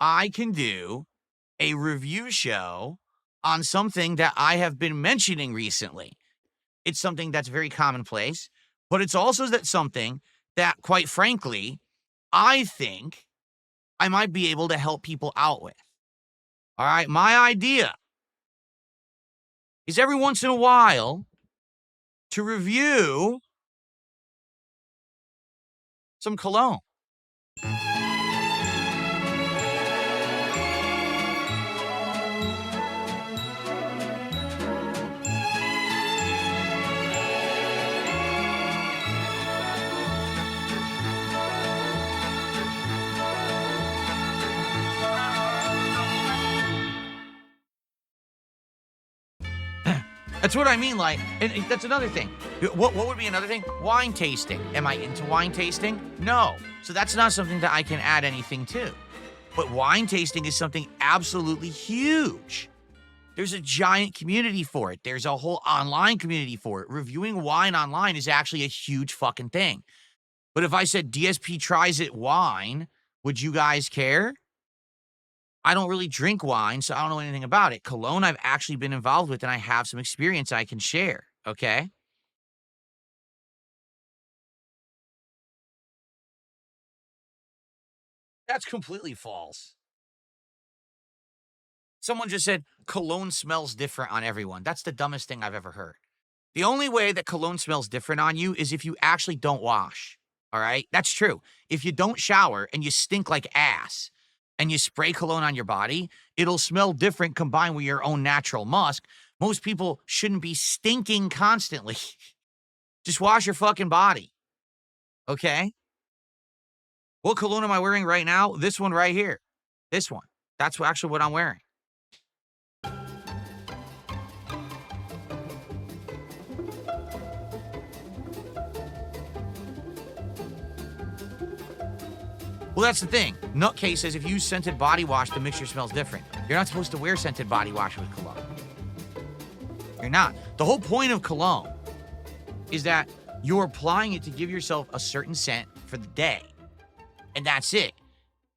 I can do a review show on something that I have been mentioning recently. It's something that's very commonplace, but it's also something that, quite frankly, I think I might be able to help people out with. All right, my idea is every once in a while to review some cologne. That's what I mean, like, and that's another thing. What would be another thing? Wine tasting. Am I into wine tasting? No. So that's not something that I can add anything to. But wine tasting is something absolutely huge. There's a giant community for it. There's a whole online community for it. Reviewing wine online is actually a huge fucking thing. But if I said DSP tries it wine, would you guys care? I don't really drink wine, so I don't know anything about it. Cologne, I've actually been involved with, and I have some experience I can share, okay? That's completely false. Someone just said cologne smells different on everyone. That's the dumbest thing I've ever heard. The only way that cologne smells different on you is if you actually don't wash, all right? That's true. If you don't shower and you stink like ass and you spray cologne on your body, it'll smell different combined with your own natural musk. Most people shouldn't be stinking constantly. Just wash your fucking body, okay? What cologne am I wearing right now? This one right here. This one. That's actually what I'm wearing. Well, that's the thing. Nutcase says if you use scented body wash, the mixture smells different. You're not supposed to wear scented body wash with cologne. You're not. The whole point of cologne is that you're applying it to give yourself a certain scent for the day. And that's it.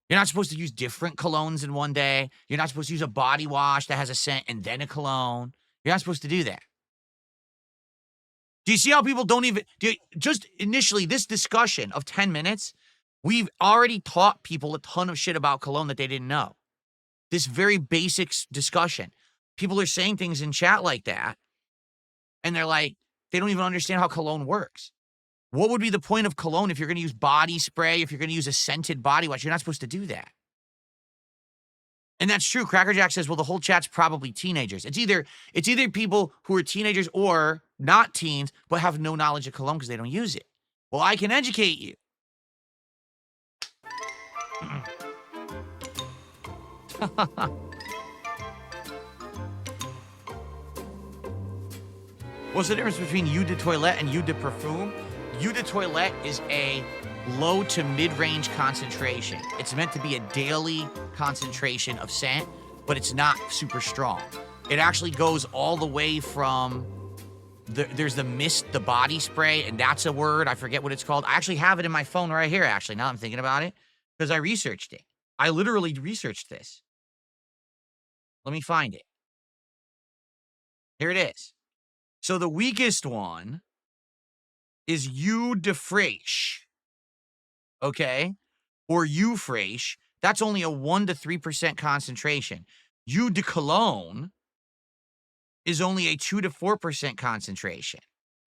You're not supposed to use different colognes in one day. You're not supposed to use a body wash that has a scent and then a cologne. You're not supposed to do that. Do you see how people don't even... just initially, this discussion of 10 minutes... We've already taught people a ton of shit about cologne that they didn't know. This very basic discussion. People are saying things in chat like that, and they're like, they don't even understand how cologne works. What would be the point of cologne if you're going to use body spray, if you're going to use a scented body wash? You're not supposed to do that. And that's true. Cracker Jack says, well, the whole chat's probably teenagers. It's either people who are teenagers or not teens, but have no knowledge of cologne because they don't use it. Well, I can educate you. What's the difference between Eau de Toilette and Eau de Parfum? Eau de Toilette is a low to mid-range concentration. It's meant to be a daily concentration of scent, but it's not super strong. It actually goes all the way from... there's the mist, the body spray, and that's a word. I forget what it's called. I actually have it in my phone right here, actually, now I'm thinking about it, because I researched it. I literally researched this. Let me find it. Here it is. So the weakest one is Eau de Fraiche, okay? Or Eau Fraiche. That's only a 1 to 3% concentration. Eau de Cologne is only a 2 to 4% concentration,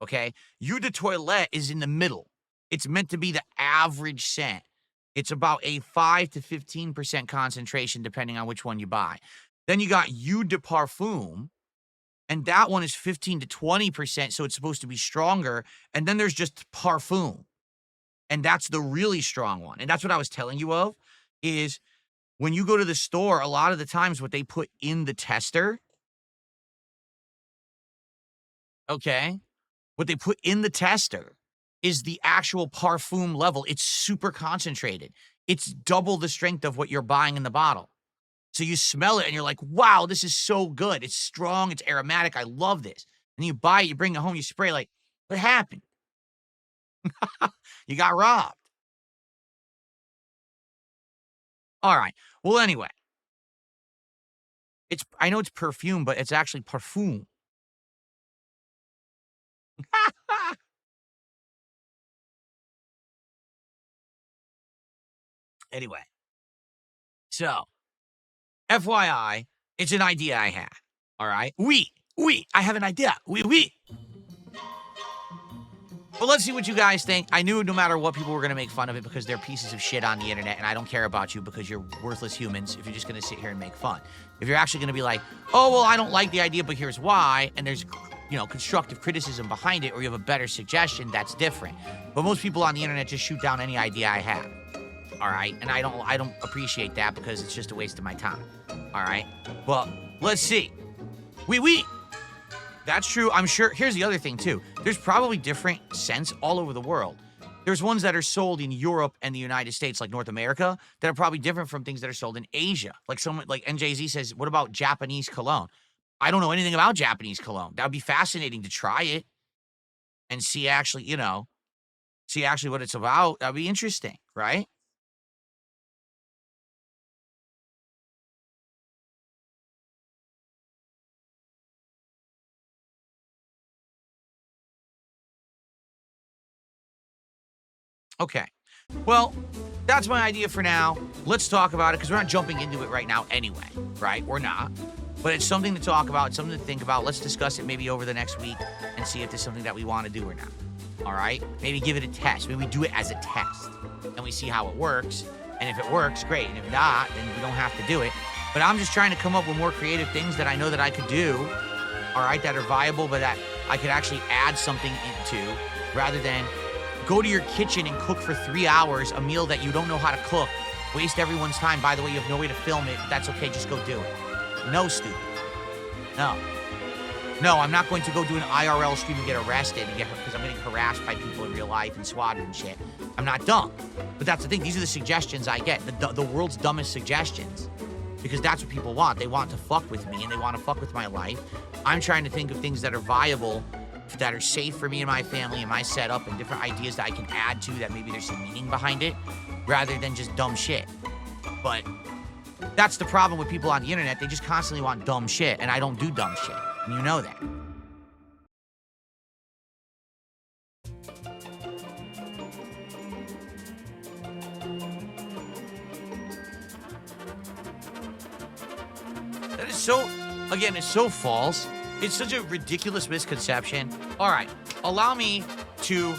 okay? Eau de Toilette is in the middle. It's meant to be the average scent. It's about a 5 to 15% concentration, depending on which one you buy. Then you got Eau de Parfum, and that one is 15 to 20%, so it's supposed to be stronger. And then there's just Parfum, and that's the really strong one. And that's what I was telling you of, is when you go to the store, a lot of the times what they put in the tester, okay, what they put in the tester is the actual Parfum level. It's super concentrated. It's double the strength of what you're buying in the bottle. So you smell it and you're like, wow, this is so good. It's strong. It's aromatic. I love this. And you buy it, you bring it home, you spray, like, what happened? You got robbed. All right. Well, anyway, I know it's perfume, but it's actually parfum. Anyway, so FYI, it's an idea I had. All right. I have an idea. We. Well, let's see what you guys think. I knew no matter what, people were going to make fun of it because they're pieces of shit on the internet, and I don't care about you because you're worthless humans if you're just going to sit here and make fun. If you're actually going to be like, oh, well, I don't like the idea, but here's why, and there's, constructive criticism behind it, or you have a better suggestion, that's different. But most people on the internet just shoot down any idea I have. All right? And I don't appreciate that because it's just a waste of my time. All right? Well, let's see. We. That's true. I'm sure. Here's the other thing, too. There's probably different scents all over the world. There's ones that are sold in Europe and the United States, like North America, that are probably different from things that are sold in Asia. Like NJZ says, what about Japanese cologne? I don't know anything about Japanese cologne. That would be fascinating to try it and see actually what it's about. That'd be interesting, right? Okay. Well, that's my idea for now. Let's talk about it because we're not jumping into it right now anyway, right? We're not. But it's something to talk about, it's something to think about. Let's discuss it maybe over the next week and see if there's something that we want to do or not. All right? Maybe give it a test. Maybe we do it as a test and we see how it works. And if it works, great. And if not, then we don't have to do it. But I'm just trying to come up with more creative things that I know that I could do, all right, that are viable, but that I could actually add something into rather than go to your kitchen and cook for 3 hours a meal that you don't know how to cook. Waste everyone's time. By the way, you have no way to film it. That's okay. Just go do it. No, stupid. No. No, I'm not going to go do an IRL stream and get arrested because I'm getting harassed by people in real life and swatted and shit. I'm not dumb. But that's the thing. These are the suggestions I get. The world's dumbest suggestions. Because that's what people want. They want to fuck with me and they want to fuck with my life. I'm trying to think of things that are viable, that are safe for me and my family and my setup, and different ideas that I can add to that maybe there's some meaning behind it rather than just dumb shit. But that's the problem with people on the internet. They just constantly want dumb shit, and I don't do dumb shit. And you know that. That is so, again, it's so false. It's such a ridiculous misconception. All right, allow me to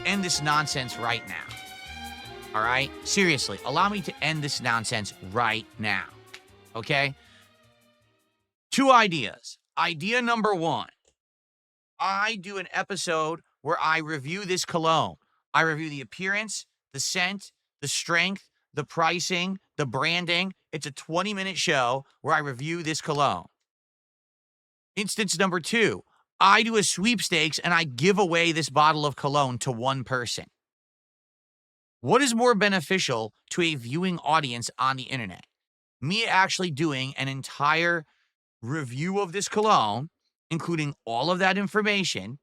end this nonsense right now. All right? Seriously, allow me to end this nonsense right now. Okay? 2 ideas. Idea number 1. I do an episode where I review this cologne. I review the appearance, the scent, the strength, the pricing, the branding. It's a 20-minute show where I review this cologne. Instance number 2. I do a sweepstakes and I give away this bottle of cologne to one person. What is more beneficial to a viewing audience on the internet? Me actually doing an entire review of this cologne, including all of that information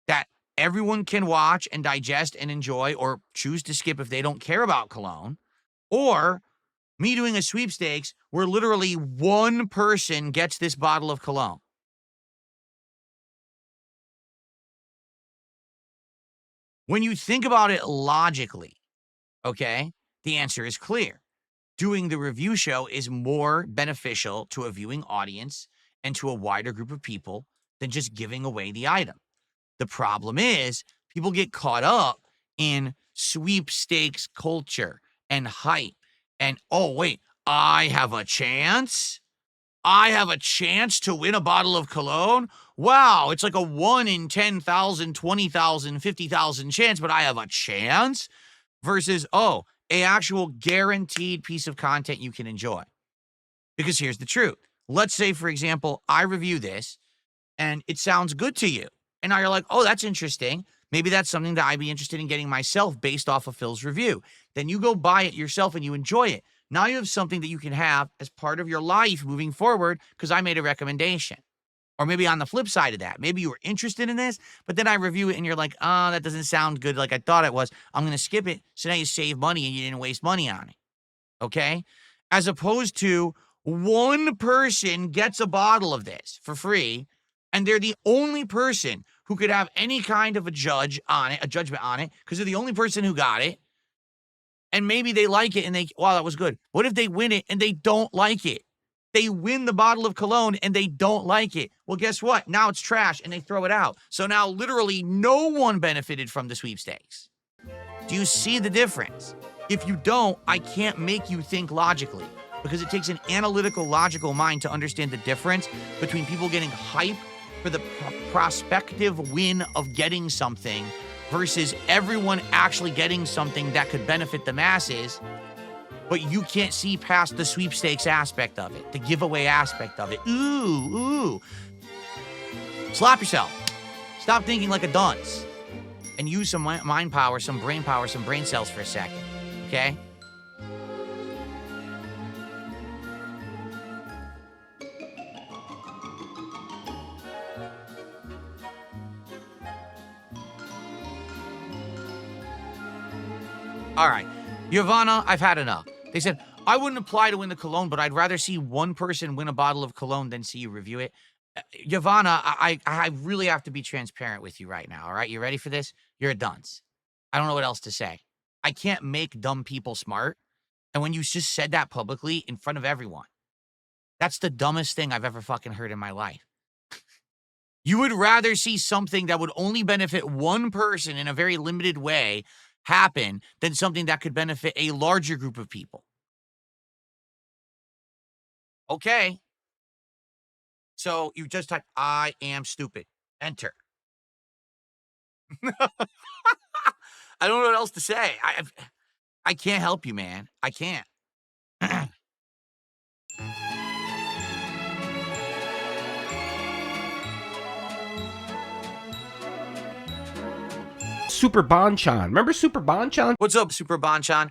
that everyone can watch and digest and enjoy or choose to skip if they don't care about cologne, or me doing a sweepstakes where literally one person gets this bottle of cologne. When you think about it logically, okay, the answer is clear. Doing the review show is more beneficial to a viewing audience and to a wider group of people than just giving away the item. The problem is people get caught up in sweepstakes culture and hype and, oh, wait, I have a chance? I have a chance to win a bottle of cologne? Wow, it's like a 1 in 10,000, 20,000, 50,000 chance, but I have a chance? Versus, oh, a actual guaranteed piece of content you can enjoy. Because here's the truth. Let's say, for example, I review this and it sounds good to you. And now you're like, oh, that's interesting. Maybe that's something that I'd be interested in getting myself based off of Phil's review. Then you go buy it yourself and you enjoy it. Now you have something that you can have as part of your life moving forward because I made a recommendation. Or maybe on the flip side of that, maybe you were interested in this, but then I review it and you're like, oh, that doesn't sound good like I thought it was. I'm going to skip it. So now you save money and you didn't waste money on it. okay? As opposed to one person gets a bottle of this for free, and they're the only person who could have any kind of a judgment on it, because they're the only person who got it. And maybe they like it and wow, that was good. What if they win it and they don't like it? They win the bottle of cologne and they don't like it. Well, guess what? Now it's trash and they throw it out. So now literally no one benefited from the sweepstakes. Do you see the difference? If you don't, I can't make you think logically, because it takes an analytical, logical mind to understand the difference between people getting hype for the prospective win of getting something versus everyone actually getting something that could benefit the masses, but you can't see past the sweepstakes aspect of it, the giveaway aspect of it. Ooh. Slap yourself. Stop thinking like a dunce and use some mind power, some brain cells for a second, okay? All right, Yavana, I've had enough. They said, I wouldn't apply to win the cologne, but I'd rather see one person win a bottle of cologne than see you review it. Yavana, I really have to be transparent with you right now, all right? You ready for this? You're a dunce. I don't know what else to say. I can't make dumb people smart. And when you just said that publicly in front of everyone, that's the dumbest thing I've ever fucking heard in my life. You would rather see something that would only benefit one person in a very limited way happen than something that could benefit a larger group of people. Okay. So you just type, I am stupid. Enter. I don't know what else to say. I can't help you, man. I can't. Super Bonchan. Remember Super Bonchan? What's up, Super Bonchan?